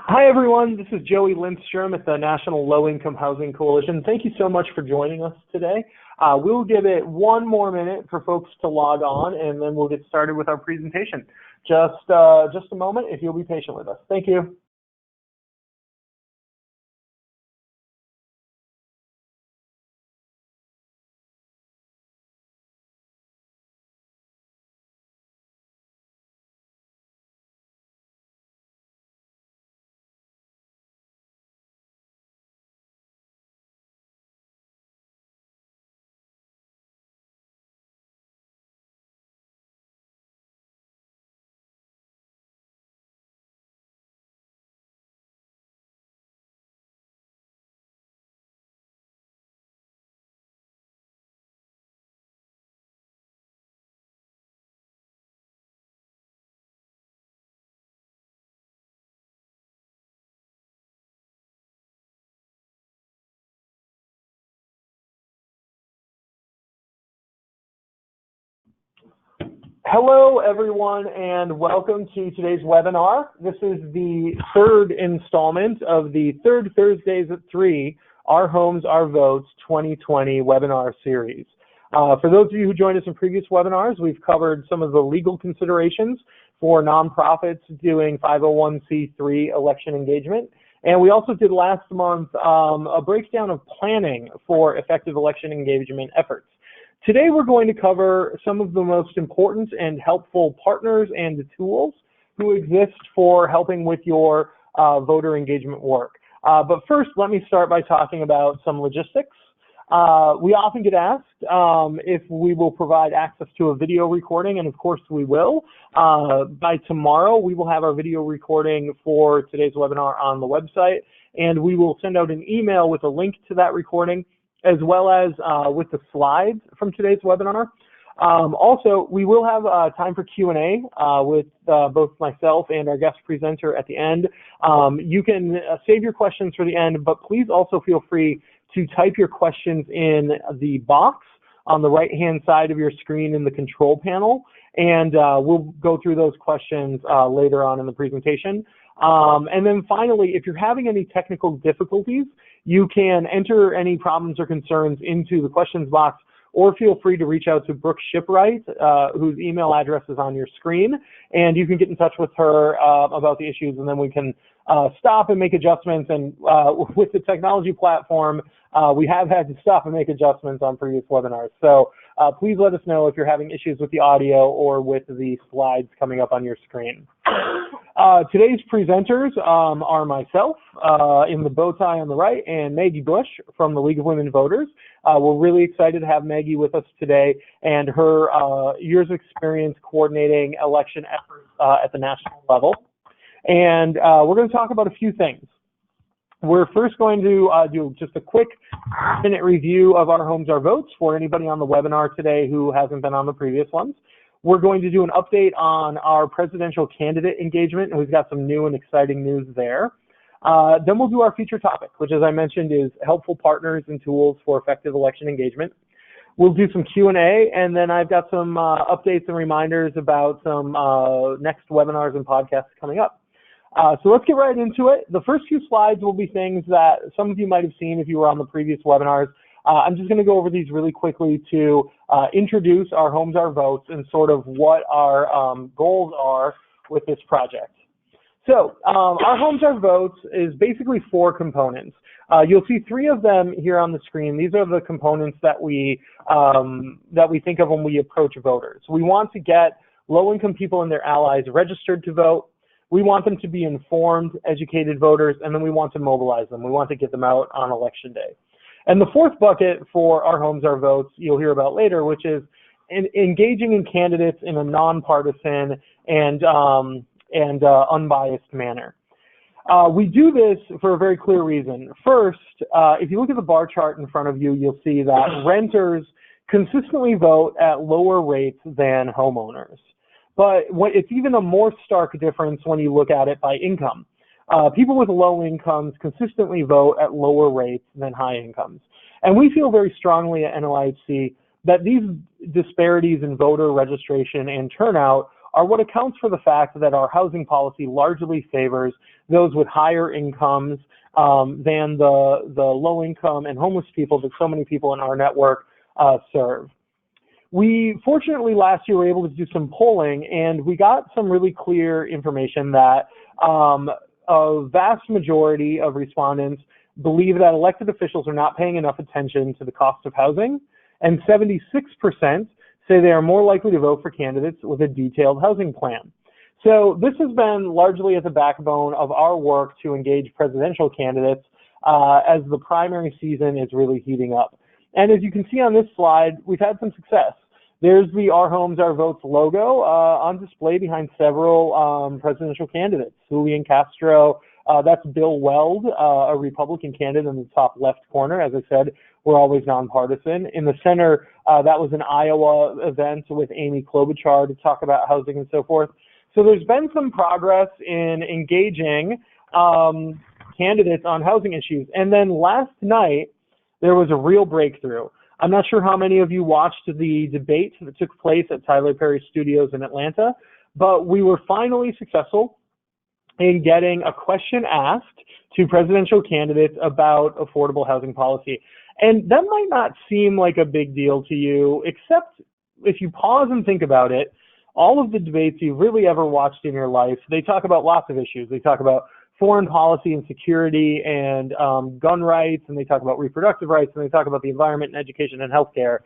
Hi, everyone. This is Joey Lindstrom at the National Low Income Housing Coalition. Thank you so much for joining us today. We'll give it one more minute for folks to log on, and then we'll get started with our presentation. Just a moment, if you'll be patient with us. Thank you. Hello, everyone, and welcome to today's webinar. This is the third installment of the Third Thursdays at 3, Our Homes, Our Votes 2020 webinar series. For those of you who joined us in previous webinars, we've covered some of the legal considerations for nonprofits doing 501c3 election engagement. And we also did last month a breakdown of planning for effective election engagement efforts. Today, we're going to cover some of the most important and helpful partners and tools who exist for helping with your voter engagement work. But first, let me start by talking about some logistics. We often get asked if we will provide access to a video recording, and of course we will. By tomorrow, we will have our video recording for today's webinar on the website, and we will send out an email with a link to that recording, as well as with the slides from today's webinar. Also, we will have time for Q&A with both myself and our guest presenter at the end. You can save your questions for the end, but please also feel free to type your questions in the box on the right-hand side of your screen in the control panel, and we'll go through those questions later on in the presentation. And then finally, if you're having any technical difficulties, you can enter any problems or concerns into the questions box, or feel free to reach out to Brooke Shipwright, whose email address is on your screen, and you can get in touch with her about the issues, and then we can stop and make adjustments. And with the technology platform, we have had to stop and make adjustments on previous webinars. So please let us know if you're having issues with the audio or with the slides coming up on your screen. Today's presenters are myself in the bow tie on the right, and Maggie Bush from the League of Women Voters. We're really excited to have Maggie with us today, and her years of experience coordinating election efforts at the national level. And we're going to talk about a few things. We're first going to do just a quick minute review of Our Homes, Our Votes for anybody on the webinar today who hasn't been on the previous ones. We're going to do an update on our presidential candidate engagement, and we've got some new and exciting news there. Then we'll do our feature topic, which, as I mentioned, is helpful partners and tools for effective election engagement. We'll do some Q&A, and then I've got some updates and reminders about some next webinars and podcasts coming up. So let's get right into it. The first few slides will be things that some of you might have seen if you were on the previous webinars. I'm just going to go over these really quickly to introduce Our Homes, Our Votes and sort of what our goals are with this project. So Our Homes, Our Votes is basically 4 components. You'll see 3 of them here on the screen. These are the components that we think of when we approach voters. We want to get low-income people and their allies registered to vote. We want them to be informed, educated voters, and then we want to mobilize them. We want to get them out on election day. And the 4th bucket for Our Homes, Our Votes you'll hear about later, which is engaging in candidates in a nonpartisan and unbiased manner. We do this for a very clear reason. First, if you look at the bar chart in front of you, you'll see that renters consistently vote at lower rates than homeowners. But it's even a more stark difference when you look at it by income. People with low incomes consistently vote at lower rates than high incomes. And we feel very strongly at NLIHC that these disparities in voter registration and turnout are what accounts for the fact that our housing policy largely favors those with higher incomes than the low income and homeless people that so many people in our network serve. We fortunately last year were able to do some polling, and we got some really clear information that a vast majority of respondents believe that elected officials are not paying enough attention to the cost of housing, and 76% say they are more likely to vote for candidates with a detailed housing plan. So this has been largely at the backbone of our work to engage presidential candidates as the primary season is really heating up. And as you can see on this slide, we've had some success. There's the Our Homes, Our Votes logo on display behind several presidential candidates. Julian Castro, that's Bill Weld, a Republican candidate in the top left corner. As I said, we're always nonpartisan. In the center, that was an Iowa event with Amy Klobuchar to talk about housing and so forth. So there's been some progress in engaging candidates on housing issues. And then last night, there was a real breakthrough. I'm not sure how many of you watched the debate that took place at Tyler Perry Studios in Atlanta, but we were finally successful in getting a question asked to presidential candidates about affordable housing policy. And that might not seem like a big deal to you, except if you pause and think about it, all of the debates you've really ever watched in your life, they talk about lots of issues. They talk about foreign policy and security and gun rights, and they talk about reproductive rights, and they talk about the environment and education and healthcare.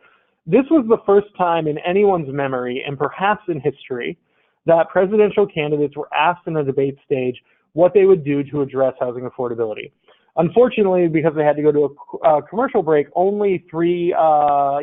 This was the first time in anyone's memory, and perhaps in history, that presidential candidates were asked in a debate stage what they would do to address housing affordability. Unfortunately, because they had to go to a commercial break, only 3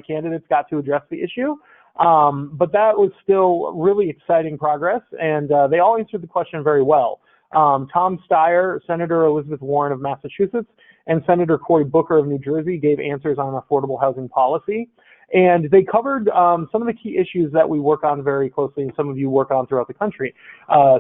candidates got to address the issue. But that was still really exciting progress, and they all answered the question very well. Tom Steyer, Senator Elizabeth Warren of Massachusetts, and Senator Cory Booker of New Jersey gave answers on affordable housing policy. And they covered some of the key issues that we work on very closely and some of you work on throughout the country.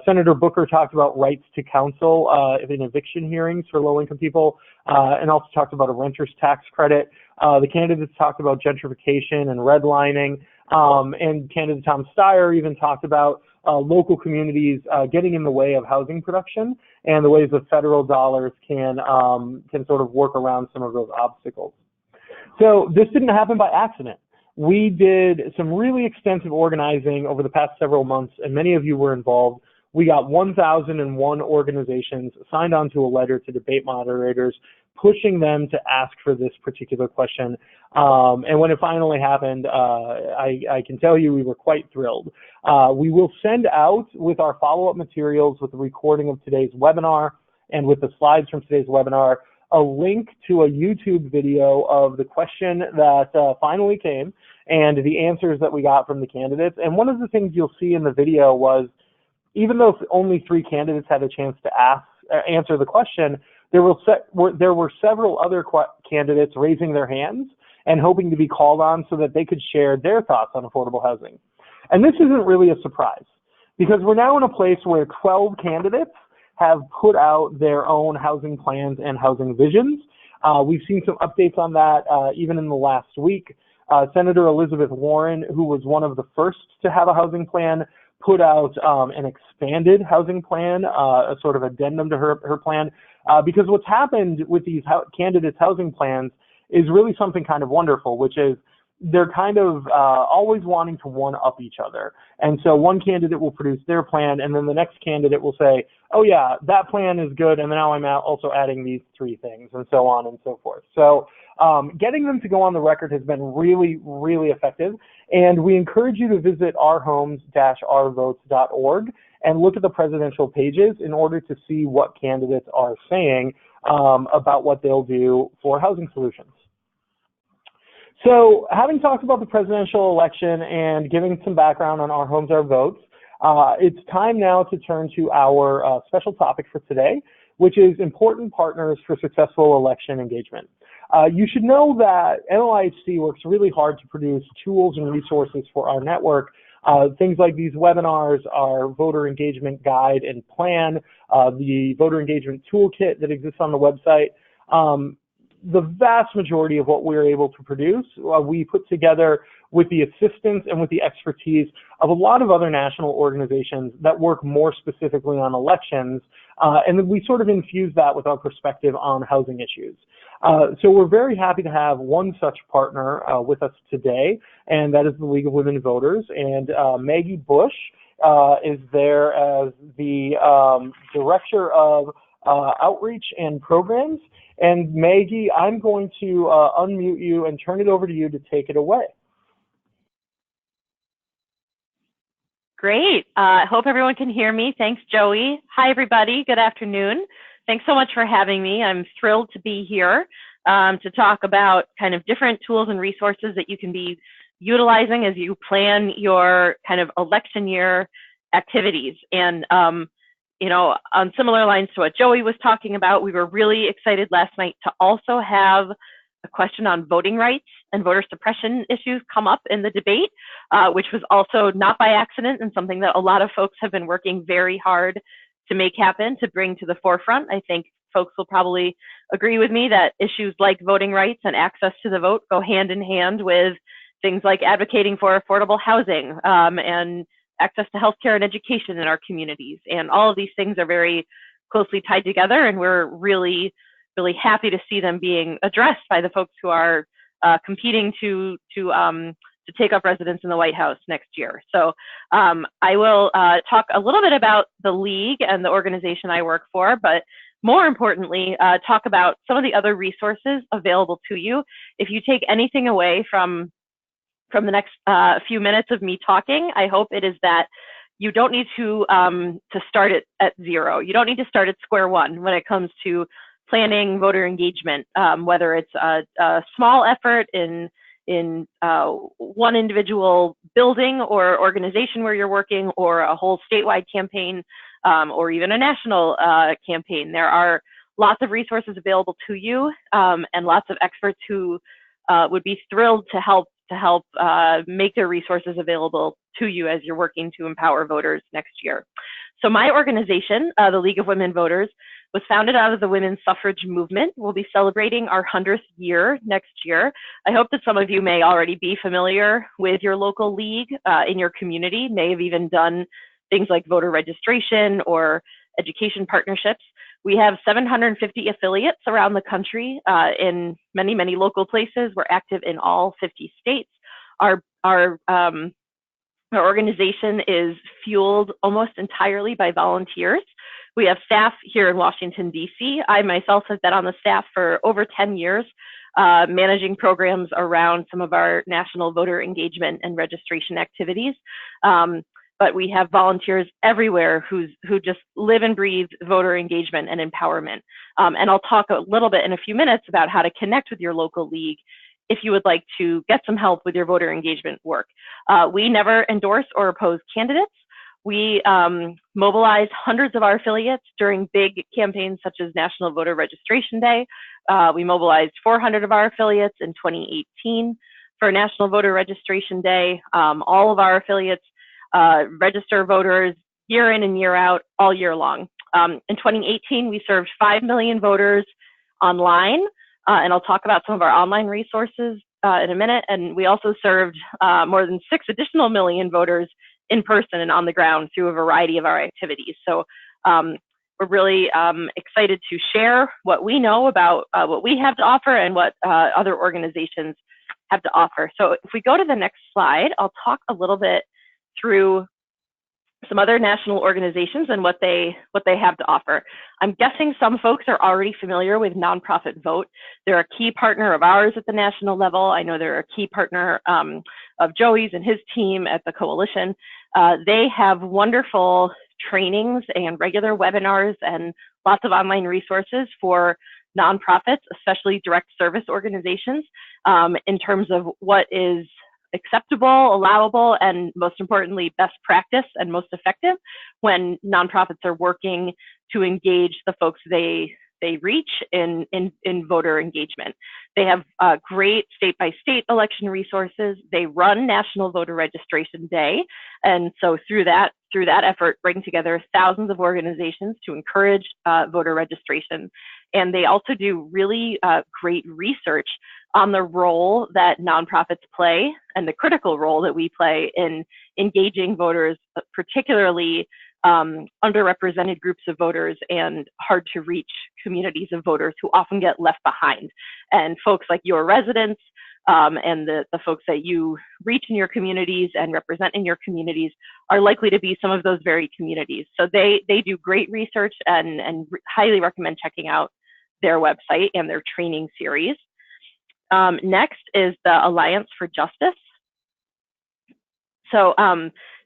Senator Booker talked about rights to counsel in eviction hearings for low-income people, and also talked about a renter's tax credit. The candidates talked about gentrification and redlining, and candidate Tom Steyer even talked about local communities getting in the way of housing production and the ways that federal dollars can sort of work around some of those obstacles. So this didn't happen by accident. We did some really extensive organizing over the past several months, and many of you were involved. We got 1,001 organizations signed on to a letter to debate moderators, pushing them to ask for this particular question. And when it finally happened, I can tell you we were quite thrilled. We will send out with our follow-up materials, with the recording of today's webinar, and with the slides from today's webinar, a link to a YouTube video of the question that finally came and the answers that we got from the candidates. And one of the things you'll see in the video was, even though only 3 candidates had a chance to answer the question, there were several other candidates raising their hands and hoping to be called on so that they could share their thoughts on affordable housing. And this isn't really a surprise, because we're now in a place where 12 candidates have put out their own housing plans and housing visions. We've seen some updates on that even in the last week. Senator Elizabeth Warren, who was one of the first to have a housing plan, put out an expanded housing plan, a sort of addendum to her plan, because what's happened with these candidates' housing plans is really something kind of wonderful, which is they're kind of always wanting to one-up each other. And so one candidate will produce their plan, and then the next candidate will say, oh yeah, that plan is good, and now I'm also adding these 3 things, and so on and so forth. So getting them to go on the record has been really, really effective, and we encourage you to visit ourhomes-ourvotes.org and look at the presidential pages in order to see what candidates are saying about what they'll do for housing solutions. So having talked about the presidential election and giving some background on Our Homes, Our Votes, it's time now to turn to our special topic for today, which is important partners for successful election engagement. You should know that NLIHC works really hard to produce tools and resources for our network. Things like these webinars, our voter engagement guide and plan, the voter engagement toolkit that exists on the website. The vast majority of what we're able to produce, we put together with the assistance and with the expertise of a lot of other national organizations that work more specifically on elections, and then we sort of infuse that with our perspective on housing issues. So we're very happy to have one such partner with us today, and that is the League of Women Voters. And Maggie Bush is there as the Director of Outreach and Programs. And Maggie, I'm going to unmute you and turn it over to you to take it away. Great. I hope everyone can hear me. Thanks, Joey. Hi, everybody. Good afternoon. Thanks so much for having me. I'm thrilled to be here to talk about kind of different tools and resources that you can be utilizing as you plan your kind of election year activities. And you know, on similar lines to what Joey was talking about, we were really excited last night to also have a question on voting rights and voter suppression issues come up in the debate, which was also not by accident and something that a lot of folks have been working very hard to make happen, to bring to the forefront. I think folks will probably agree with me that issues like voting rights and access to the vote go hand in hand with things like advocating for affordable housing and access to healthcare and education in our communities. And all of these things are very closely tied together, and we're really happy to see them being addressed by the folks who are competing to take up residence in the White House next year. So I will talk a little bit about the League and the organization I work for, but more importantly, talk about some of the other resources available to you. If you take anything away from the next few minutes of me talking, I hope it is that you don't need to start it at zero. You don't need to start at square one when it comes to planning voter engagement, whether it's a small effort in one individual building or organization where you're working, or a whole statewide campaign, or even a national campaign. There are lots of resources available to you, and lots of experts who would be thrilled to help make their resources available to you as you're working to empower voters next year. So my organization, the League of Women Voters, was founded out of the women's suffrage movement. We'll be celebrating our 100th year next year. I hope that some of you may already be familiar with your local league in your community, may have even done things like voter registration or education partnerships. We have 750 affiliates around the country in many, many local places. We're active in all 50 states. Our organization is fueled almost entirely by volunteers. We have staff here in Washington, D.C. I myself have been on the staff for over 10 years, managing programs around some of our national voter engagement and registration activities. But we have volunteers everywhere who just live and breathe voter engagement and empowerment. And I'll talk a little bit in a few minutes about how to connect with your local league if you would like to get some help with your voter engagement work. We never endorse or oppose candidates. We mobilize hundreds of our affiliates during big campaigns such as National Voter Registration Day. We mobilized 400 of our affiliates in 2018 for National Voter Registration Day. All of our affiliates register voters year in and year out, all year long. In 2018, we served 5 million voters online, and I'll talk about some of our online resources in a minute. And we also served more than 6 additional million voters in person and on the ground through a variety of our activities. So we're really excited to share what we know about what we have to offer and what other organizations have to offer. So if we go to the next slide, I'll talk a little bit through some other national organizations and what they have to offer. I'm guessing some folks are already familiar with Nonprofit Vote. They're a key partner of ours at the national level. I know they're a key partner of Joey's and his team at the coalition. They have wonderful trainings and regular webinars and lots of online resources for nonprofits, especially direct service organizations, in terms of what is acceptable, allowable, and most importantly, best practice and most effective when nonprofits are working to engage the folks they they reach in voter engagement. They have great state-by-state election resources. They run National Voter Registration Day, and so through that effort, bring together thousands of organizations to encourage voter registration. And they also do really great research on the role that nonprofits play and the critical role that we play in engaging voters, particularly underrepresented groups of voters and hard to reach communities of voters who often get left behind. And folks like your residents and the folks that you reach in your communities and represent in your communities are likely to be some of those very communities. So they do great research and highly recommend checking out their website and their training series. Next is the Alliance for Justice. So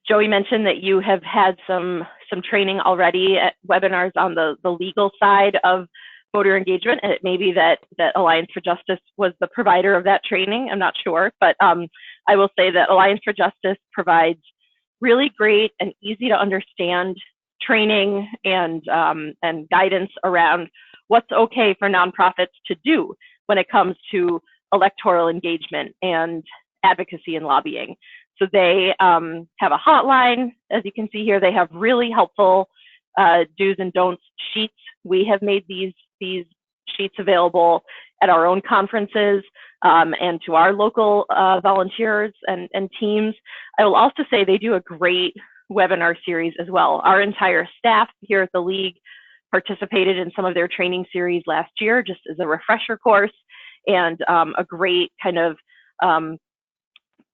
Joey mentioned that you have had some training already at webinars on the legal side of voter engagement, and it may be that Alliance for Justice was the provider of that training. I'm not sure, but I will say that Alliance for Justice provides really great and easy to understand training and guidance around what's okay for nonprofits to do when it comes to electoral engagement and advocacy and lobbying. So they have a hotline, as you can see here. They have really helpful do's and don'ts sheets. We have made these sheets available at our own conferences and to our local volunteers and teams. I will also say they do a great webinar series as well. Our entire staff here at the League participated in some of their training series last year, just as a refresher course, and a great kind of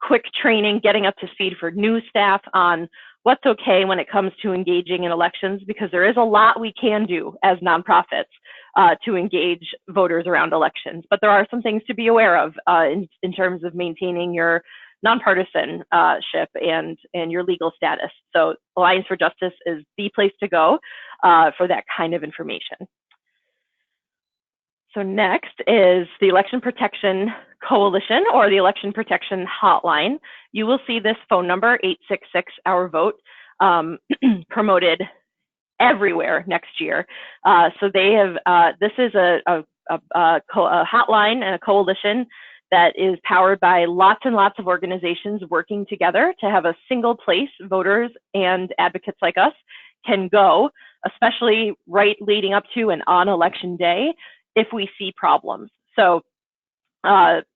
quick training, getting up to speed for new staff on what's okay when it comes to engaging in elections, because there is a lot we can do as nonprofits to engage voters around elections. But there are some things to be aware of in terms of maintaining your nonpartisanship and your legal status. So Alliance for Justice is the place to go for that kind of information. So next is the Election Protection Coalition, or the Election Protection Hotline. You will see this phone number, 866-OUR-VOTE, promoted everywhere next year. So they have, this is a hotline and a coalition that is powered by lots and lots of organizations working together to have a single place voters and advocates like us can go, especially right leading up to and on election day, if we see problems. So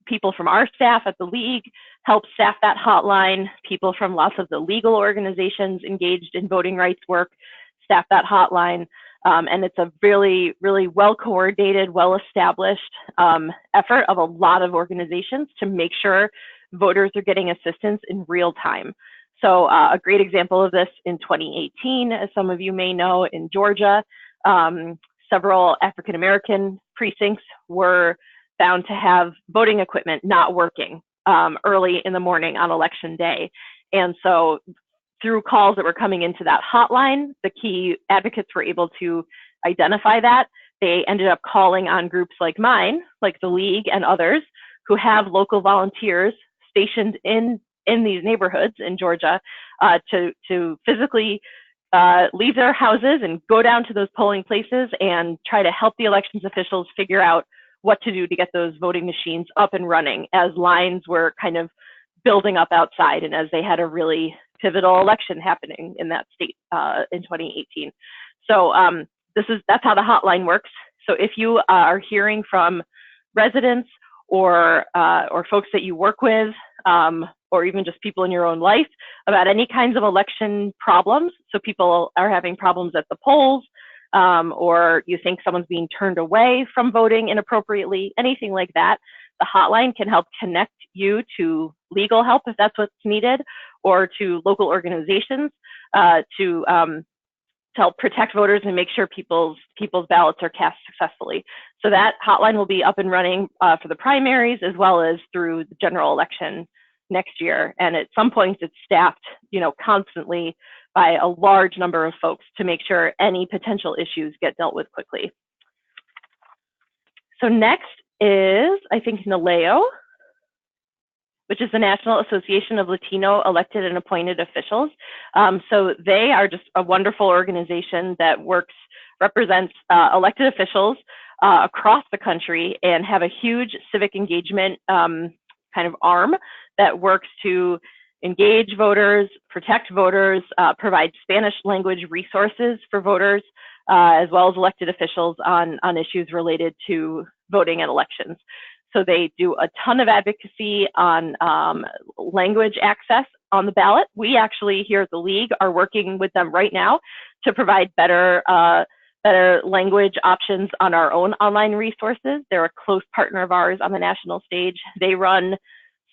people from our staff at the League help staff that hotline. People from lots of the legal organizations engaged in voting rights work staff that hotline. And it's a really, really well-coordinated, well-established effort of a lot of organizations to make sure voters are getting assistance in real time. So a great example of this in 2018, as some of you may know, in Georgia, several African-American precincts were found to have voting equipment not working early in the morning on election day. And so through calls that were coming into that hotline, the key advocates were able to identify that. They ended up calling on groups like mine, like the League and others, who have local volunteers stationed in these neighborhoods in Georgia to physically leave their houses and go down to those polling places and try to help the elections officials figure out what to do to get those voting machines up and running as lines were kind of building up outside and as they had a really pivotal election happening in that state in 2018. So that's how the hotline works. So if you are hearing from residents or folks that you work with, or even just people in your own life about any kinds of election problems. So people are having problems at the polls, or you think someone's being turned away from voting inappropriately, anything like that, the hotline can help connect you to legal help if that's what's needed, or to local organizations to help protect voters and make sure people's ballots are cast successfully. So that hotline will be up and running for the primaries as well as through the general election next year. And at some point it's staffed, constantly by a large number of folks to make sure any potential issues get dealt with quickly. So next is, I think, NALEO, which is the National Association of Latino Elected and Appointed Officials. So they are just a wonderful organization that works represents elected officials across the country and have a huge civic engagement kind of arm that works to engage voters, protect voters, provide Spanish language resources for voters, as well as elected officials on issues related to voting and elections. So they do a ton of advocacy on language access on the ballot. We actually here at the League are working with them right now to provide better language options on our own online resources. They're a close partner of ours on the national stage. They run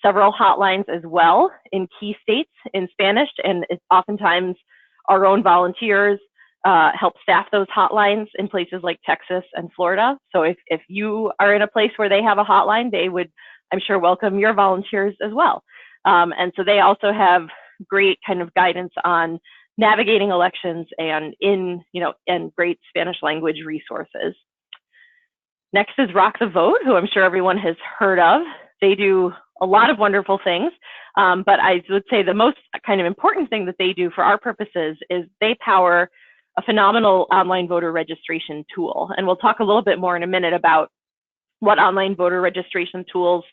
several hotlines as well in key states in Spanish, and it's oftentimes our own volunteers help staff those hotlines in places like Texas and Florida. So if you are in a place where they have a hotline, they would, I'm sure, welcome your volunteers as well. And so they also have great kind of guidance on navigating elections and and great Spanish language resources. Next is Rock the Vote, who I'm sure everyone has heard of. They do a lot of wonderful things, but I would say the most kind of important thing that they do for our purposes is they power a phenomenal online voter registration tool. And we'll talk a little bit more in a minute about what online voter registration tools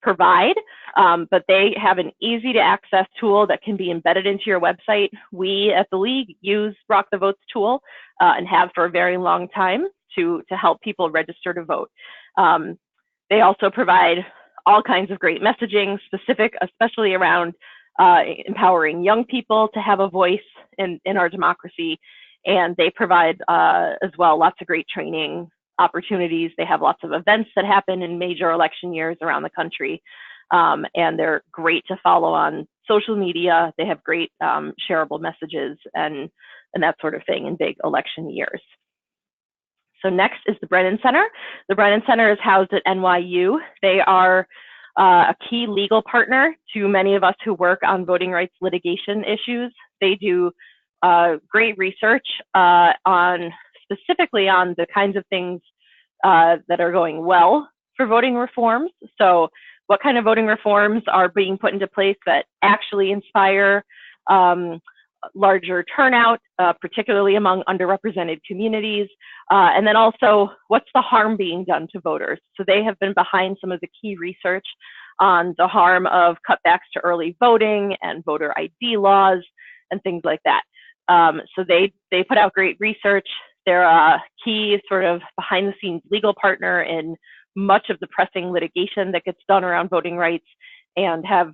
provide, but they have an easy to access tool that can be embedded into your website. We at the League use Rock the Votes tool and have for a very long time to help people register to vote. They also provide all kinds of great messaging, specific, especially around empowering young people to have a voice in our democracy. And they provide as well lots of great training opportunities. They have lots of events that happen in major election years around the country. And they're great to follow on social media. They have great shareable messages and that sort of thing in big election years. So next is the Brennan Center. The Brennan Center is housed at NYU. They are a key legal partner to many of us who work on voting rights litigation issues. They do great research specifically on the kinds of things that are going well for voting reforms. So what kind of voting reforms are being put into place that actually inspire larger turnout, particularly among underrepresented communities, and then also what's the harm being done to voters. So they have been behind some of the key research on the harm of cutbacks to early voting and voter ID laws and things like that. So they put out great research. They're a key sort of behind the scenes legal partner in much of the pressing litigation that gets done around voting rights, and have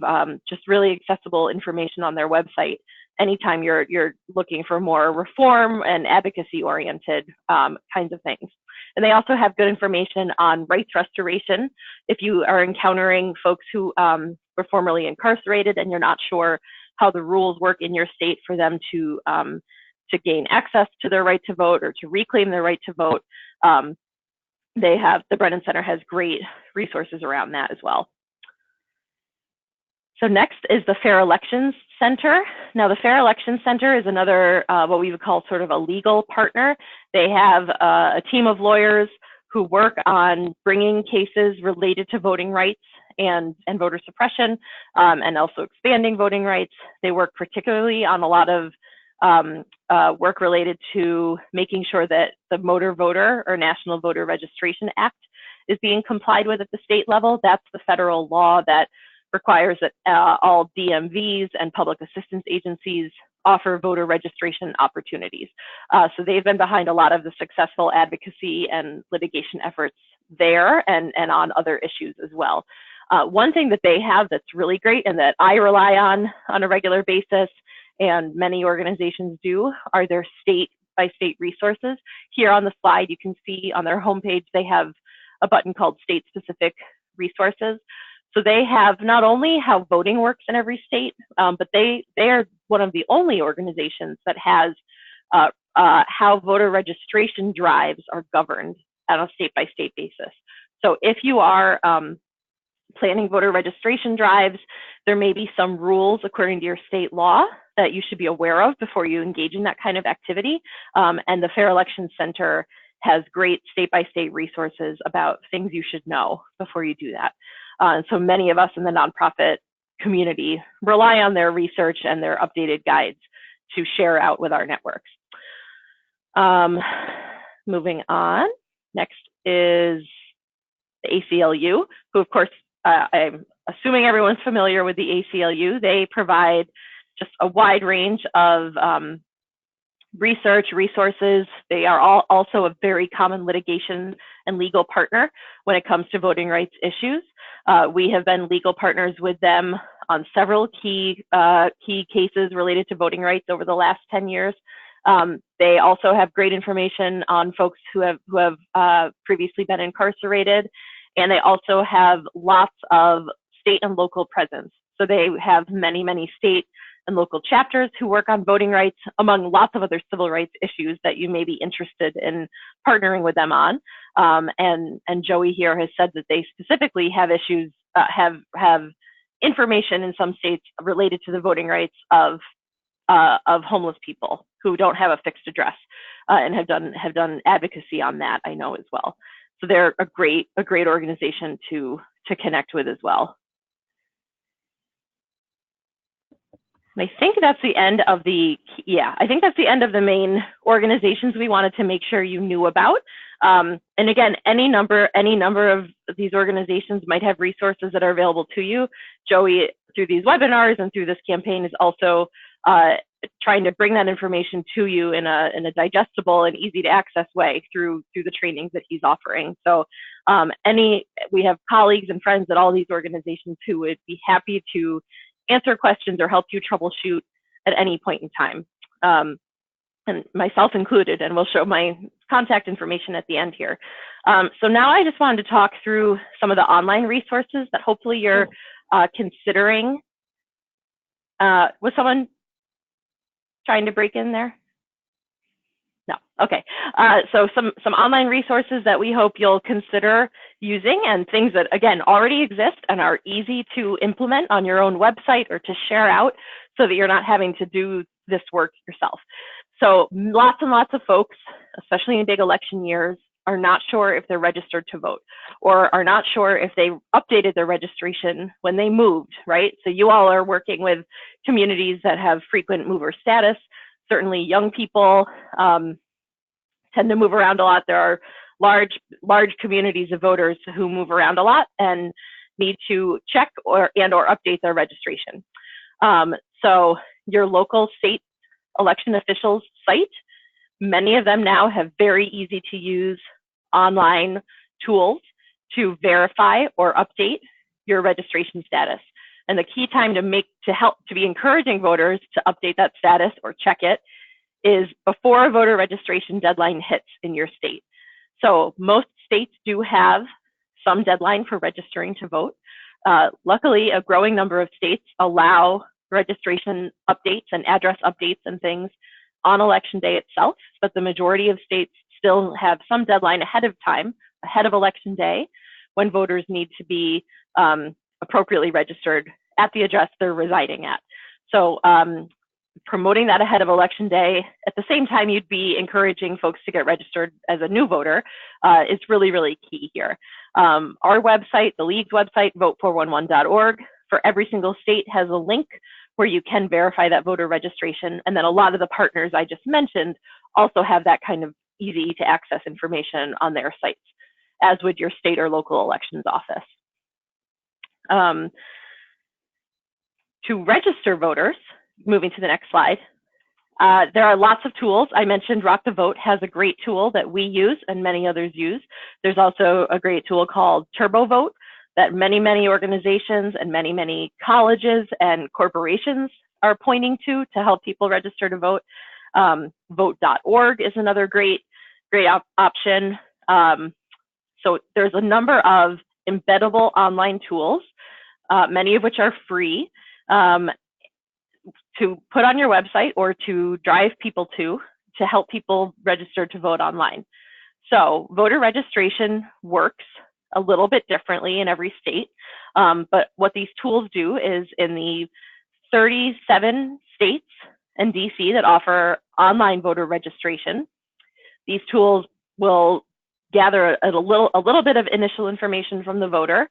just really accessible information on their website anytime you're looking for more reform and advocacy oriented kinds of things. And they also have good information on rights restoration. If you are encountering folks who were formerly incarcerated and you're not sure how the rules work in your state for them to gain access to their right to vote or to reclaim their right to vote, the Brennan Center has great resources around that as well. So next is the Fair Elections Center. Now the Fair Elections Center is another, what we would call sort of a legal partner. They have a team of lawyers who work on bringing cases related to voting rights and voter suppression, and also expanding voting rights. They work particularly on a lot of work related to making sure that the Motor Voter or National Voter Registration Act is being complied with at the state level. That's the federal law that requires that all DMVs and public assistance agencies offer voter registration opportunities. So they've been behind a lot of the successful advocacy and litigation efforts there and on other issues as well. One thing that they have that's really great and that I rely on a regular basis, and many organizations do, are their state-by-state resources. Here on the slide, you can see on their homepage, they have a button called State-Specific Resources. So they have not only how voting works in every state, but they are one of the only organizations that has how voter registration drives are governed on a state-by-state basis. So if you are planning voter registration drives, there may be some rules according to your state law that you should be aware of before you engage in that kind of activity. And the Fair Elections Center has great state-by-state resources about things you should know before you do that. And so many of us in the nonprofit community rely on their research and their updated guides to share out with our networks. moving on. Next is the ACLU, who of course, I'm assuming everyone's familiar with the ACLU. They provide just a wide range of research, resources. They are also a very common litigation and legal partner when it comes to voting rights issues. We have been legal partners with them on several key cases related to voting rights over the last 10 years. They also have great information on folks who have previously been incarcerated, and they also have lots of state and local presence. So they have many, many state and local chapters who work on voting rights, among lots of other civil rights issues that you may be interested in partnering with them on. And Joey here has said that they specifically have issues, have information in some states related to the voting rights of homeless people who don't have a fixed address, and have done advocacy on that, I know as well. So they're a great organization to connect with as well. And I think that's the end of the main organizations we wanted to make sure you knew about. And again, any number of these organizations might have resources that are available to you. Joey, through these webinars and through this campaign, is also trying to bring that information to you in a digestible and easy to access way through the trainings that he's offering. So we have colleagues and friends at all these organizations who would be happy to answer questions or help you troubleshoot at any point in time, and myself included, and we'll show my contact information at the end here. So now I just wanted to talk through some of the online resources that hopefully you're considering. Was someone trying to break in there? No, okay. So some online resources that we hope you'll consider using, and things that, again, already exist and are easy to implement on your own website or to share out so that you're not having to do this work yourself. So lots and lots of folks, especially in big election years, are not sure if they're registered to vote, or are not sure if they updated their registration when they moved, right? So you all are working with communities that have frequent mover status. Certainly young people tend to move around a lot. There are large communities of voters who move around a lot and need to check or update their registration. So your local state election officials site, many of them now have very easy to use online tools to verify or update your registration status. And the key time to be encouraging voters to update that status or check it is before a voter registration deadline hits in your state. So most states do have some deadline for registering to vote. Luckily, a growing number of states allow registration updates and address updates and things on election day itself, but the majority of states still have some deadline ahead of election day, when voters need to be appropriately registered at the address they're residing at. So promoting that ahead of election day, at the same time you'd be encouraging folks to get registered as a new voter, is really, really key here. Our website, the League's website, vote411.org, for every single state has a link where you can verify that voter registration. And then a lot of the partners I just mentioned also have that kind of easy to access information on their sites, as would your state or local elections office. To register voters, moving to the next slide, there are lots of tools. I mentioned Rock the Vote has a great tool that we use and many others use. There's also a great tool called TurboVote that many, many organizations and many, many colleges and corporations are pointing to help people register to vote. Vote.org is another great option. So there's a number of embeddable online tools, many of which are free, to put on your website or to drive people to help people register to vote online. So voter registration works a little bit differently in every state, but what these tools do is, in the 37 states and DC that offer online voter registration, these tools will gather a little bit of initial information from the voter.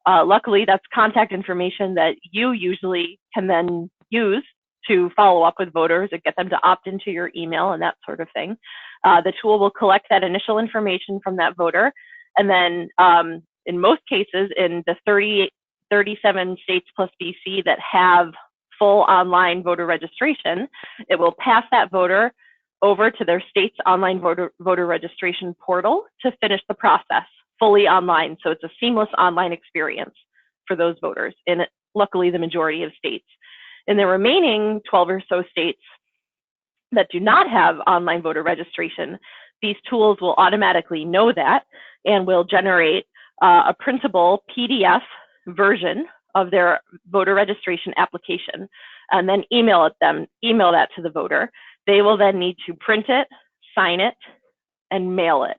Luckily, that's contact information that you usually can then use to follow up with voters and get them to opt into your email and that sort of thing. The tool will collect that initial information from that voter, and then in most cases, in the 37 states plus BC that have full online voter registration, it will pass that voter over to their state's online voter registration portal to finish the process fully online. So it's a seamless online experience for those voters in, luckily, the majority of states. In the remaining 12 or so states that do not have online voter registration, these tools will automatically know that and will generate a printable PDF version of their voter registration application, and then email that to the voter. They will then need to print it, sign it, and mail it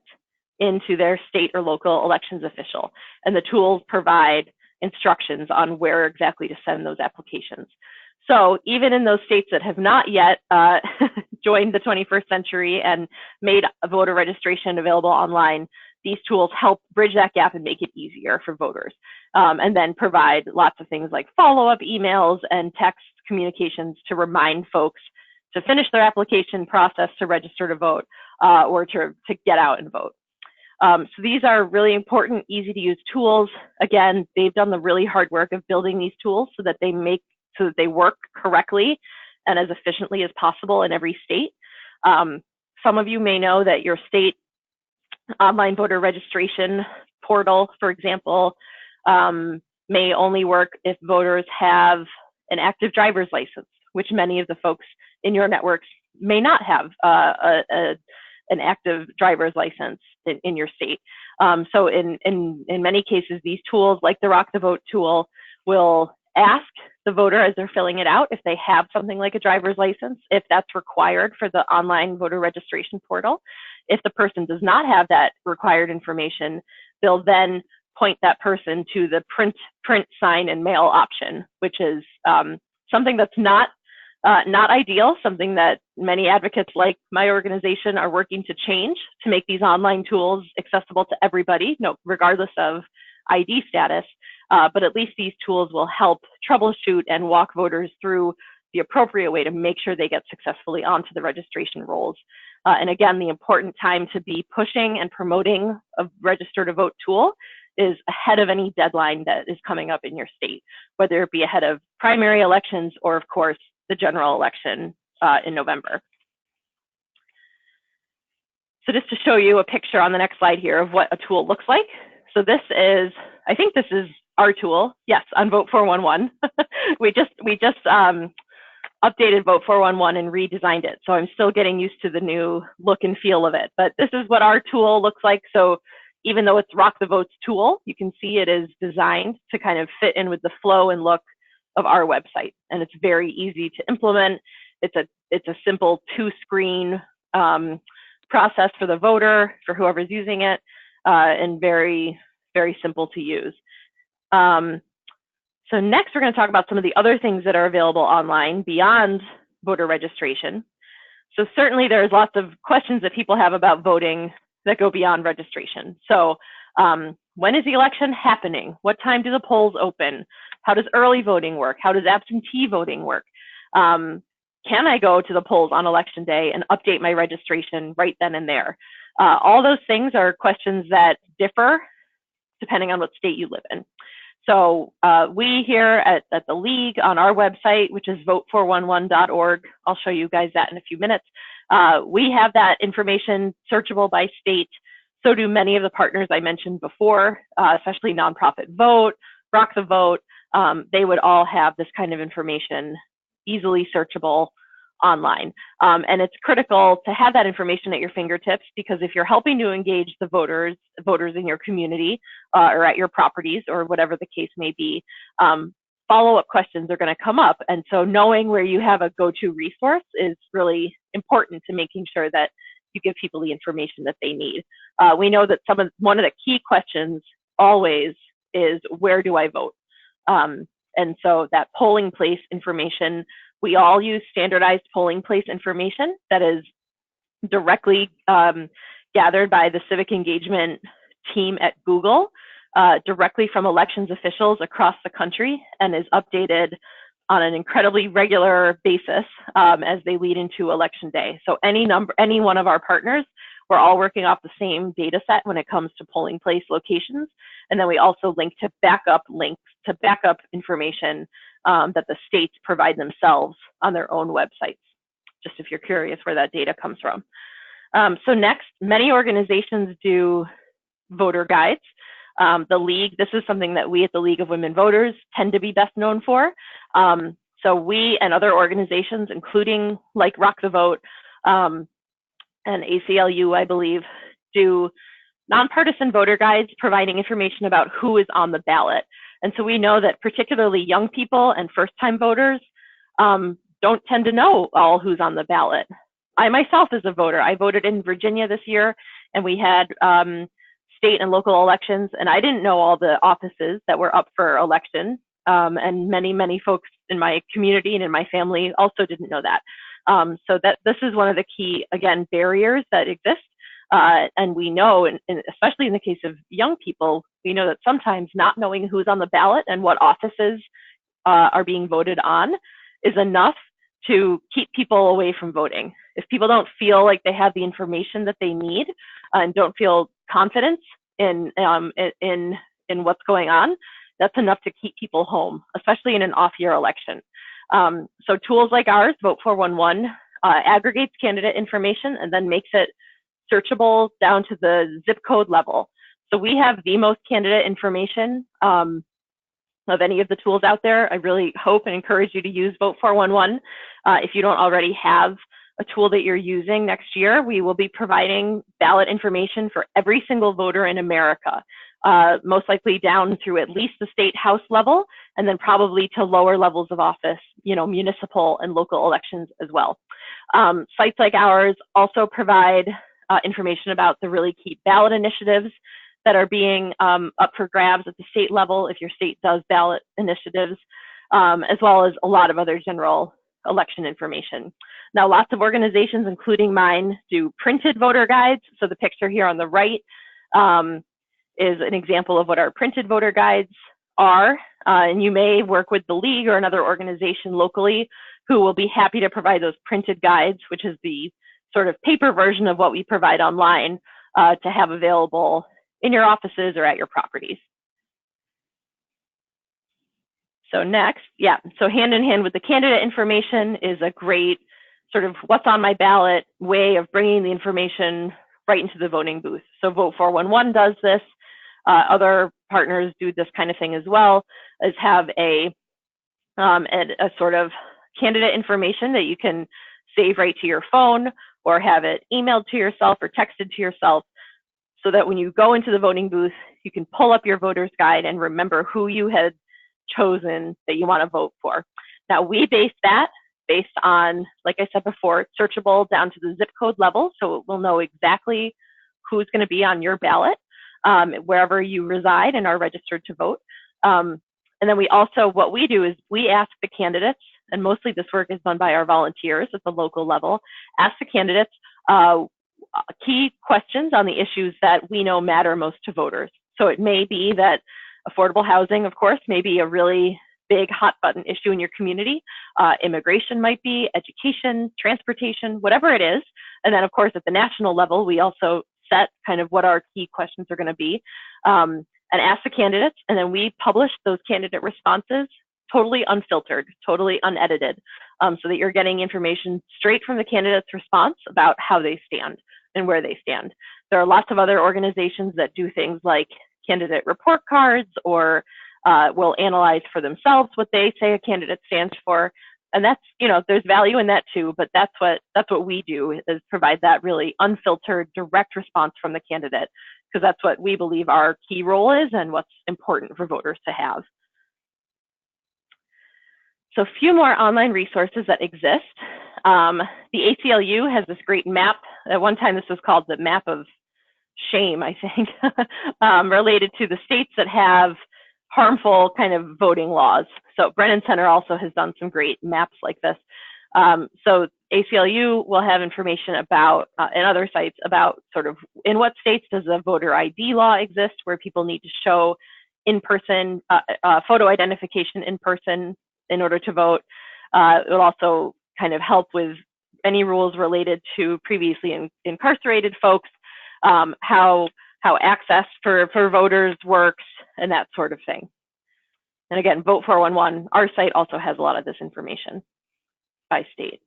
into their state or local elections official. And the tools provide instructions on where exactly to send those applications. So even in those states that have not yet joined the 21st century and made voter registration available online, these tools help bridge that gap and make it easier for voters, and then provide lots of things like follow-up emails and text communications to remind folks to finish their application process to register to vote, or to get out and vote. So these are really important, easy to use tools. Again, they've done the really hard work of building these tools so that they work correctly and as efficiently as possible in every state. Some of you may know that your state online voter registration portal, for example, may only work if voters have an active driver's license, which many of the folks in your networks may not have an active driver's license in your state. So in many cases, these tools, like the Rock the Vote tool, will ask the voter as they're filling it out if they have something like a driver's license, if that's required for the online voter registration portal. If the person does not have that required information, they'll then point that person to the print, sign, and mail option, which is something that's not ideal, something that many advocates like my organization are working to change to make these online tools accessible to everybody, regardless of ID status. But at least these tools will help troubleshoot and walk voters through the appropriate way to make sure they get successfully onto the registration rolls. And again, the important time to be pushing and promoting a register to vote tool is ahead of any deadline that is coming up in your state, whether it be ahead of primary elections or, of course, the general election in November. So just to show you a picture on the next slide here of what a tool looks like. So this is, I think this is our tool. Yes, on Vote 411. we just updated Vote 411 and redesigned it. So I'm still getting used to the new look and feel of it. But this is what our tool looks like. So even though it's Rock the Vote's tool, you can see it is designed to kind of fit in with the flow and look of our website. And it's very easy to implement. It's a simple two-screen process for the voter, for whoever's using it, and very, very simple to use. So next, we're going to talk about some of the other things that are available online beyond voter registration. So certainly there's lots of questions that people have about voting that go beyond registration. So when is the election happening? What time do the polls open? How does early voting work? How does absentee voting work? Can I go to the polls on election day and update my registration right then and there? All those things are questions that differ depending on what state you live in. So we here at the League on our website, which is vote411.org, I'll show you guys that in a few minutes. We have that information searchable by state. So do many of the partners I mentioned before, especially Nonprofit Vote, Rock the Vote. They would all have this kind of information easily searchable online. And it's critical to have that information at your fingertips, because if you're helping to engage the voters in your community or at your properties or whatever the case may be, follow-up questions are going to come up. And so knowing where you have a go-to resource is really important to making sure that you give people the information that they need. We know that one of the key questions always is, where do I vote? And so that polling place information, we all use standardized polling place information that is directly gathered by the civic engagement team at Google, directly from elections officials across the country, and is updated on an incredibly regular basis as they lead into election day. So any one of our partners, we're all working off the same data set when it comes to polling place locations. And then we also link to backup links to backup information that the states provide themselves on their own websites, just if you're curious where that data comes from. So next, many organizations do voter guides. The League, this is something that we at the League of Women Voters tend to be best known for. So we and other organizations, including like Rock the Vote and ACLU, I believe, do nonpartisan voter guides providing information about who is on the ballot. And so we know that particularly young people and first-time voters don't tend to know all who's on the ballot. I myself as a voter, I voted in Virginia this year, and we had state and local elections, and I didn't know all the offices that were up for election, and many folks in my community and in my family also didn't know that. So that this is one of the key, again, barriers that exist, and we know, and especially in the case of young people, we know that sometimes not knowing who's on the ballot and what offices are being voted on is enough to keep people away from voting. If people don't feel like they have the information that they need and don't feel confidence in what's going on, that's enough to keep people home, especially in an off-year election. So tools like ours, Vote 411, aggregates candidate information and then makes it searchable down to the zip code level. So we have the most candidate information of any of the tools out there. I really hope and encourage you to use Vote 411. If you don't already have a tool that you're using next year, we will be providing ballot information for every single voter in America, most likely down through at least the state house level, and then probably to lower levels of office, municipal and local elections as well. Sites like ours also provide information about the really key ballot initiatives that are being up for grabs at the state level, if your state does ballot initiatives, as well as a lot of other general election information. Now, lots of organizations, including mine, do printed voter guides. So the picture here on the right is an example of what our printed voter guides are. And you may work with the League or another organization locally who will be happy to provide those printed guides, which is the sort of paper version of what we provide online to have available in your offices or at your properties. So next, so hand in hand with the candidate information is a great sort of what's on my ballot way of bringing the information right into the voting booth. So Vote 411 does this. Other partners do this kind of thing as well, is have a sort of candidate information that you can save right to your phone or have it emailed to yourself or texted to yourself, so that when you go into the voting booth, you can pull up your voter's guide and remember who you had chosen that you want to vote for. Now, we base that based on, like I said before, searchable down to the zip code level, so we'll know exactly who's going to be on your ballot wherever you reside and are registered to vote. And then we also, what we do is we ask the candidates, and mostly this work is done by our volunteers at the local level, ask the candidates key questions on the issues that we know matter most to voters. So it may be that affordable housing, of course, may be a really big hot button issue in your community. Immigration might be, education, transportation, whatever it is. And then of course at the national level, we also set kind of what our key questions are going to be and ask the candidates. And then we publish those candidate responses totally unfiltered, totally unedited, so that you're getting information straight from the candidate's response about how they stand and where they stand. There are lots of other organizations that do things like candidate report cards or will analyze for themselves what they say a candidate stands for. And that's, there's value in that too, but that's what we do, is provide that really unfiltered, direct response from the candidate, because that's what we believe our key role is and what's important for voters to have. So a few more online resources that exist. The ACLU has this great map. At one time, this was called the map of shame, I think, related to the states that have harmful kind of voting laws. So Brennan Center also has done some great maps like this. So ACLU will have information about, and other sites about sort of in what states does a voter ID law exist, where people need to show in-person photo identification in person in order to vote. It will also kind of help with any rules related to previously incarcerated folks, how access for voters works, and that sort of thing. And again, Vote 411, our site also has a lot of this information by state.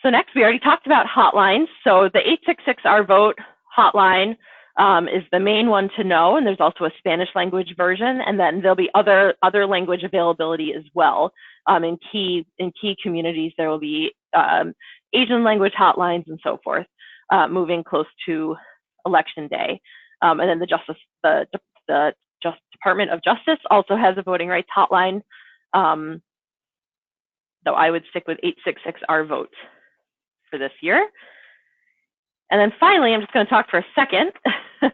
So next, we already talked about hotlines. So the 866-OUR-VOTE hotline is the main one to know, and there's also a Spanish language version, and then there'll be other language availability as well. In key communities, there will be Asian language hotlines and so forth, moving close to Election Day. And then the Department of Justice also has a voting rights hotline, though I would stick with 866-OUR-VOTE for this year. And then finally, I'm just going to talk for a second,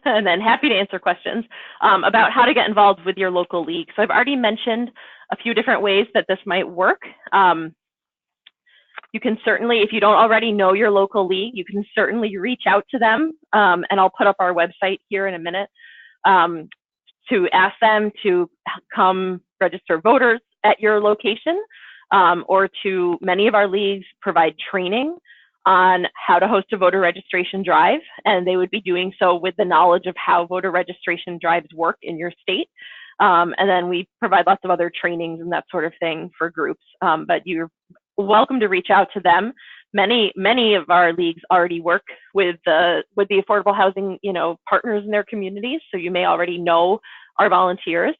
and then happy to answer questions about how to get involved with your local league. So I've already mentioned a few different ways that this might work. You can certainly, if you don't already know your local league, you can certainly reach out to them, and I'll put up our website here in a minute, to ask them to come register voters at your location, or to many of our leagues provide training on how to host a voter registration drive, and they would be doing so with the knowledge of how voter registration drives work in your state. And then we provide lots of other trainings and that sort of thing for groups, but you're welcome to reach out to them. Many of our leagues already work with the affordable housing, partners in their communities, so you may already know our volunteers.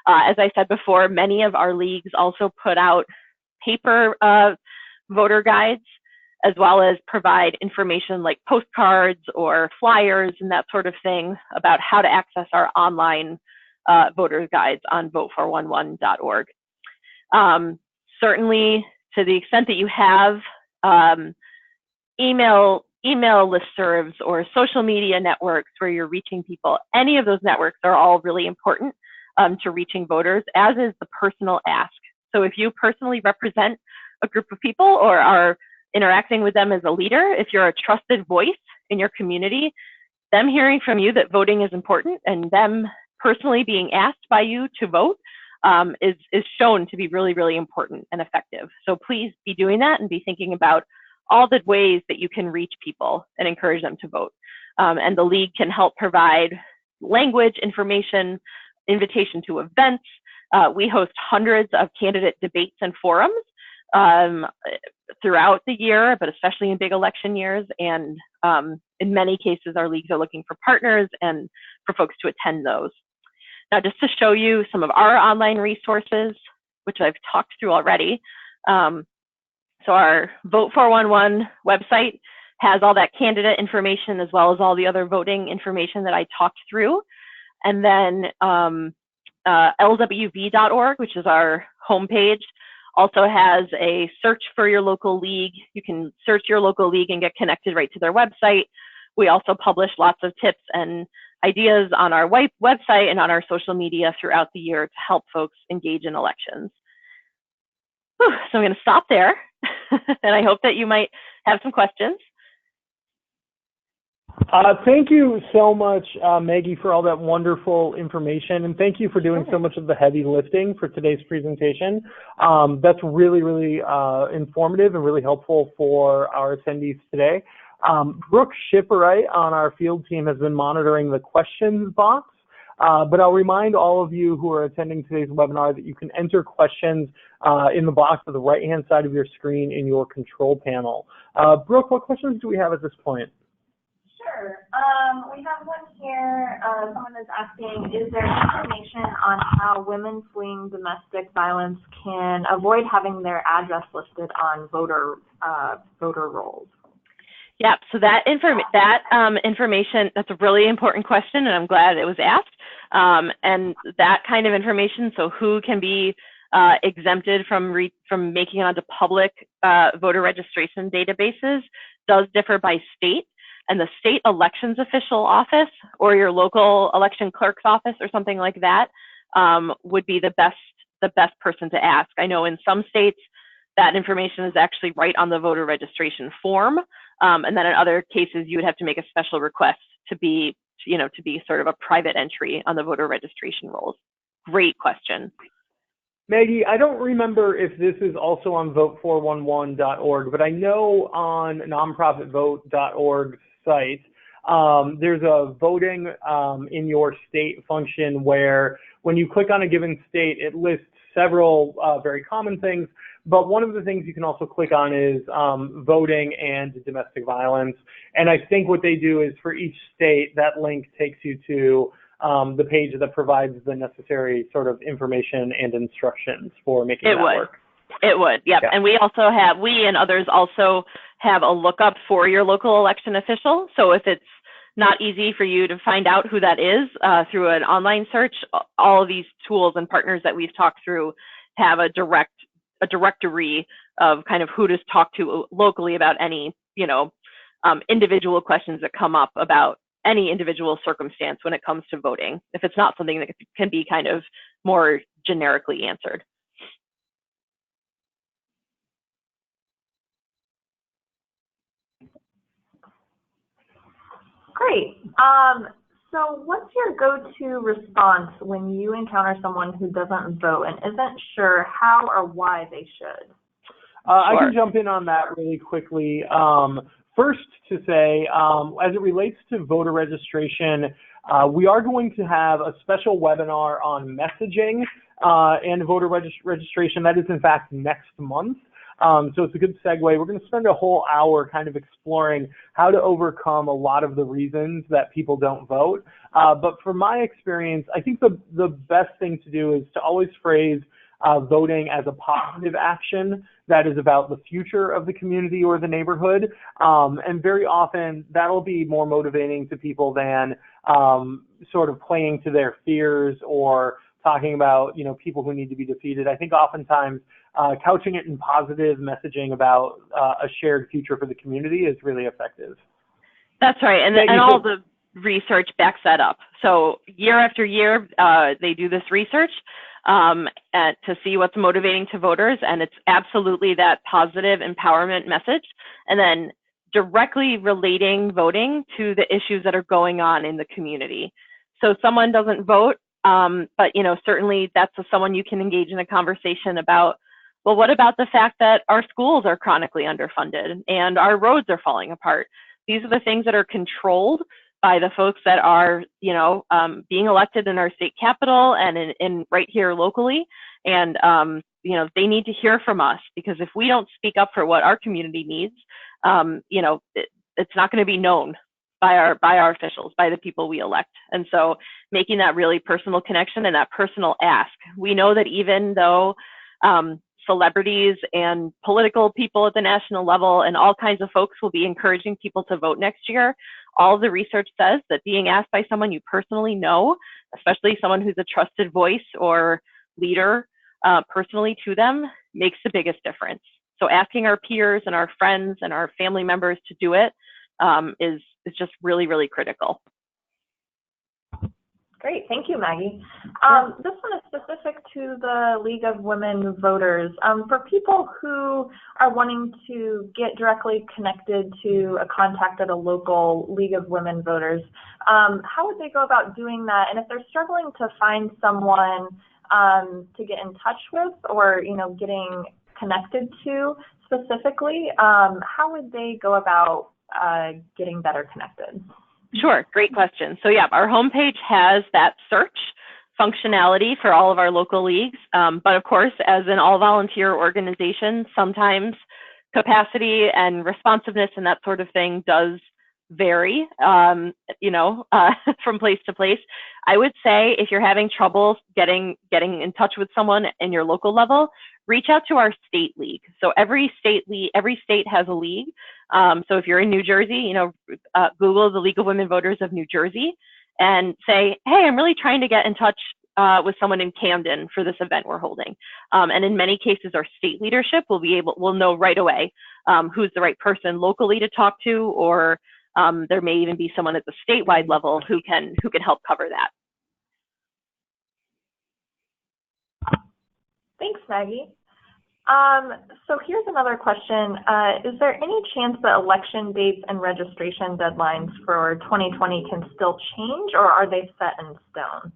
As I said before, many of our leagues also put out paper voter guides, as well as provide information like postcards or flyers and that sort of thing about how to access our online voter guides on vote411.org. Certainly, to the extent that you have email listservs or social media networks where you're reaching people, any of those networks are all really important to reaching voters, as is the personal ask. So if you personally represent a group of people or are interacting with them as a leader, if you're a trusted voice in your community, them hearing from you that voting is important and them personally being asked by you to vote is shown to be really, really important and effective. So please be doing that and be thinking about all the ways that you can reach people and encourage them to vote. And the league can help provide language, information, invitation to events. We host hundreds of candidate debates and forums throughout the year, but especially in big election years. And in many cases, our leagues are looking for partners and for folks to attend those. Now, just to show you some of our online resources, which I've talked through already. So our Vote 411 website has all that candidate information as well as all the other voting information that I talked through. And then LWV.org, which is our homepage, also has a search for your local league. You can search your local league and get connected right to their website. We also publish lots of tips and ideas on our website and on our social media throughout the year to help folks engage in elections. Whew, so I'm going to stop there, and I hope that you might have some questions. Thank you so much, Maggie, for all that wonderful information, and thank you for doing so much of the heavy lifting for today's presentation. That's really, really informative and really helpful for our attendees today. Brooke Shipwright on our field team has been monitoring the questions box, but I'll remind all of you who are attending today's webinar that you can enter questions in the box on the right-hand side of your screen in your control panel. Brooke, what questions do we have at this point? Sure. We have one here. Someone is asking, is there information on how women fleeing domestic violence can avoid having their address listed on voter rolls? Yeah, so that information, that's a really important question, and I'm glad it was asked. And that kind of information, so who can be exempted from making it onto public voter registration databases, does differ by state. And the state elections official office or your local election clerk's office or something like that would be the best person to ask. I know in some states that information is actually right on the voter registration form, and then in other cases you would have to make a special request to be sort of a private entry on the voter registration rolls. great question. Maggie, I don't remember if this is also on vote411.org, but I know on nonprofitvote.org's site, there's a voting in your state function where when you click on a given state, it lists several very common things, but one of the things you can also click on is voting and domestic violence. And I think what they do is for each state, that link takes you to the page that provides the necessary sort of information and instructions for making that work. It would, yep. Yeah. And we and others also have a lookup for your local election official. So if it's not easy for you to find out who that is through an online search, all of these tools and partners that we've talked through have a directory of kind of who to talk to locally about any, individual questions that come up about any individual circumstance when it comes to voting, if it's not something that can be kind of more generically answered. Great. So what's your go-to response when you encounter someone who doesn't vote and isn't sure how or why they should? I can jump in on that really quickly. First to say, as it relates to voter registration, we are going to have a special webinar on messaging and voter registration. That is, in fact, next month. So it's a good segue. We're going to spend a whole hour kind of exploring how to overcome a lot of the reasons that people don't vote. But from my experience, I think the best thing to do is to always phrase voting as a positive action that is about the future of the community or the neighborhood. And very often that'll be more motivating to people than sort of playing to their fears or talking about, people who need to be defeated. I think oftentimes couching it in positive messaging about a shared future for the community is really effective. That's right. And all the research backs that up. So year after year, they do this research to see what's motivating to voters, and it's absolutely that positive empowerment message, and then directly relating voting to the issues that are going on in the community. So someone doesn't vote, but certainly that's someone you can engage in a conversation about, well, what about the fact that our schools are chronically underfunded and our roads are falling apart? These are the things that are controlled by the folks that are, being elected in our state capitol and in right here locally. And, they need to hear from us, because if we don't speak up for what our community needs, it's not going to be known by our officials, by the people we elect. And so making that really personal connection and that personal ask. We know that even though celebrities and political people at the national level and all kinds of folks will be encouraging people to vote next year, all of the research says that being asked by someone you personally know, especially someone who's a trusted voice or leader personally to them, makes the biggest difference. So asking our peers and our friends and our family members to do it is just really, really critical. Great, thank you, Maggie. This one is specific to the League of Women Voters. For people who are wanting to get directly connected to a contact at a local League of Women Voters, how would they go about doing that? And if they're struggling to find someone to get in touch with or, getting connected to specifically, how would they go about getting better connected? Sure, great question. So yeah, our homepage has that search functionality for all of our local leagues. But of course, as in all volunteer organizations, sometimes capacity and responsiveness and that sort of thing does vary, from place to place. I would say if you're having trouble getting in touch with someone in your local level, reach out to our state league. So every state has a league. So if you're in New Jersey, Google the League of Women Voters of New Jersey and say, hey, I'm really trying to get in touch with someone in Camden for this event we're holding. And in many cases, our state leadership will know right away who's the right person locally to talk to, or there may even be someone at the statewide level who can help cover that. Thanks, Maggie. So here's another question. Is there any chance that election dates and registration deadlines for 2020 can still change, or are they set in stone?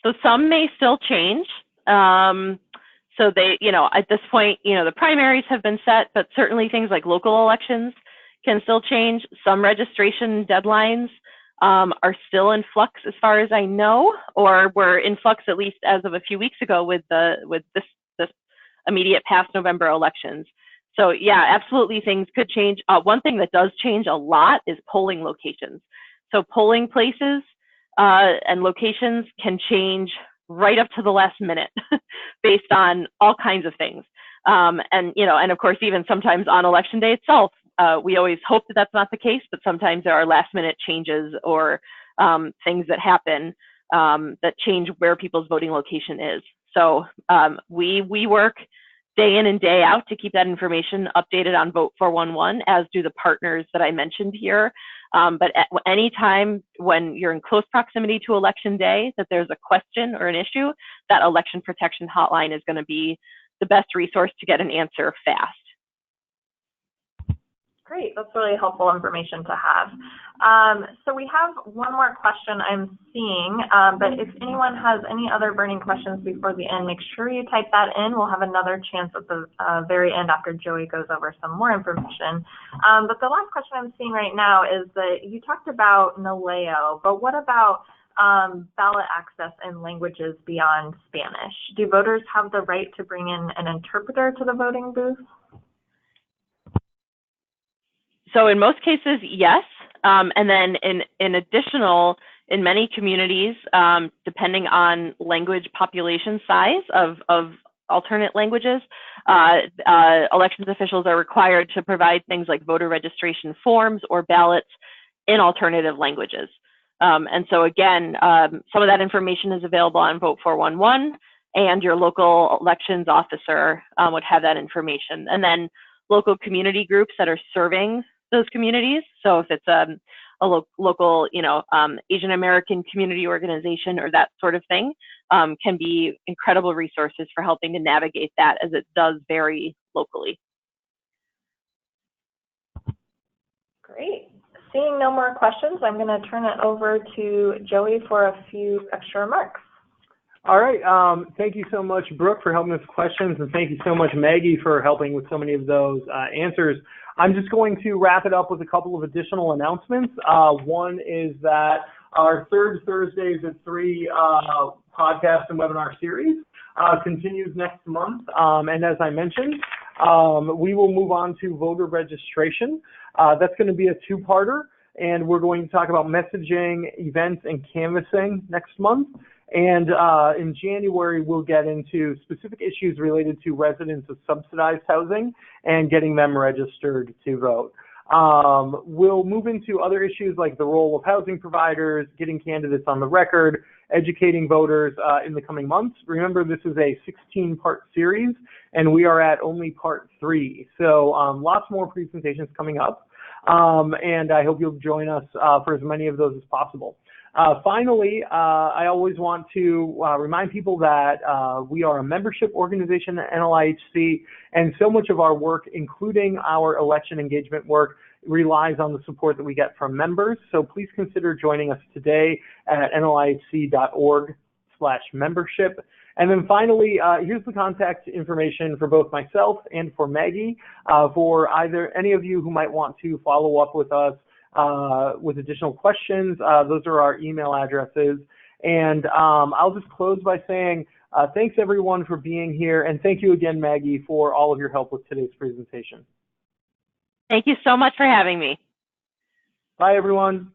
So some may still change. So they, at this point, the primaries have been set, but certainly things like local elections can still change. Some registration deadlines are still in flux as far as I know, or were in flux at least as of a few weeks ago with this immediate past November elections. So yeah, absolutely things could change. One thing that does change a lot is polling locations. So polling places and locations can change right up to the last minute based on all kinds of things. And of course, even sometimes on election day itself, we always hope that that's not the case, but sometimes there are last minute changes or things that happen that change where people's voting location is. So we work day in and day out to keep that information updated on Vote 411, as do the partners that I mentioned here. But at any time when you're in close proximity to election day that there's a question or an issue, that election protection hotline is going to be the best resource to get an answer fast. Great, that's really helpful information to have. So we have one more question I'm seeing, but if anyone has any other burning questions before the end, make sure you type that in. We'll have another chance at the very end after Joey goes over some more information. But the last question I'm seeing right now is that you talked about NALEO, but what about ballot access in languages beyond Spanish? Do voters have the right to bring in an interpreter to the voting booth? So in most cases, yes. And then in additional, in many communities, depending on language population size of alternate languages, elections officials are required to provide things like voter registration forms or ballots in alternative languages. And so again, some of that information is available on Vote 411, and your local elections officer would have that information. And then local community groups that are serving those communities. So if it's a local, Asian American community organization or that sort of thing, can be incredible resources for helping to navigate that, as it does vary locally. Great. Seeing no more questions, I'm going to turn it over to Joey for a few extra remarks. All right. Thank you so much, Brooke, for helping with questions, and thank you so much, Maggie, for helping with so many of those answers. I'm just going to wrap it up with a couple of additional announcements. One is that our third Thursdays at 3 podcast and webinar series continues next month. And as I mentioned, we will move on to voter registration. That's going to be a two-parter, and we're going to talk about messaging, events, and canvassing next month. And in January, we'll get into specific issues related to residents of subsidized housing and getting them registered to vote. We'll move into other issues like the role of housing providers, getting candidates on the record, educating voters in the coming months. Remember, this is a 16-part series, and we are at only part 3. So lots more presentations coming up, and I hope you'll join us for as many of those as possible. Finally, I always want to remind people that we are a membership organization at NLIHC, and so much of our work, including our election engagement work, relies on the support that we get from members. So please consider joining us today at nlihc.org/membership. And then finally, here's the contact information for both myself and for Maggie, for either any of you who might want to follow up with us with additional questions. Those are our email addresses. And I'll just close by saying thanks everyone for being here, and thank you again, Maggie, for all of your help with today's presentation. Thank you so much for having me. Bye, everyone.